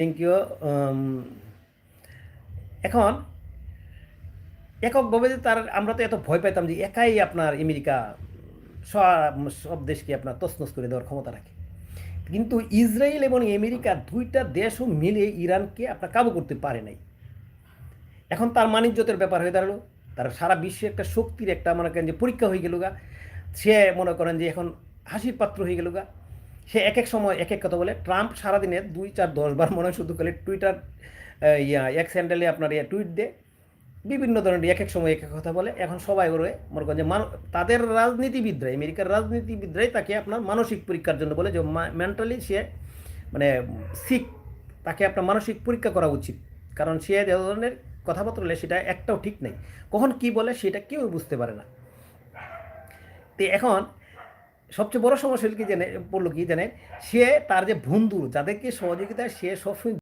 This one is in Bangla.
Thank you. এখন এককভাবে যে তার আমরা তো এত ভয় পেতাম যে একাই আপনার আমেরিকা সব সব দেশকে আপনার তছনছ করে দেওয়ার ক্ষমতা রাখে, কিন্তু ইসরায়েল এবং আমেরিকা দুইটা দেশও মিলে ইরানকে আপনার কাবু করতে পারে নাই। এখন তার মানিজ্যতের ব্যাপার হয়ে দাঁড়ালো, তার সারা বিশ্বে একটা শক্তির একটা মনে করেন যে পরীক্ষা হয়ে গেল গা। সে মনে করেন যে এখন হাসির পাত্র হয়ে গেল গা। সে এক এক সময় এক এক কথা বলে। ট্রাম্প সারাদিনে 2 4 10 বার মনে হয় শুধু খালি টুইটার এক্স হ্যান্ডেলে আপনার টুইট দেয়, বিভিন্ন ধরনের এক এক সময় এক এক কথা বলে। এখন সবাই ওরে মনে করেন যে তাদের রাজনীতিবিদরাই, আমেরিকার রাজনীতিবিদরাই তাকে আপনার মানসিক পরীক্ষার জন্য বলে যে মেন্টালি সে মানে সিক, তাকে আপনার মানসিক পরীক্ষা করা উচিত। কারণ সে যে ধরনের কথাবার্তা বলে সেটা একটাও ঠিক নেই, কখন কি বলে সেটা কেউ বুঝতে পারে না। তো এখন সবচেয়ে বড় সমস্যা কি জানে, বললো কি জানে, সে তার যে বন্ধু যাদেরকে সহযোগিতা সে সবসময়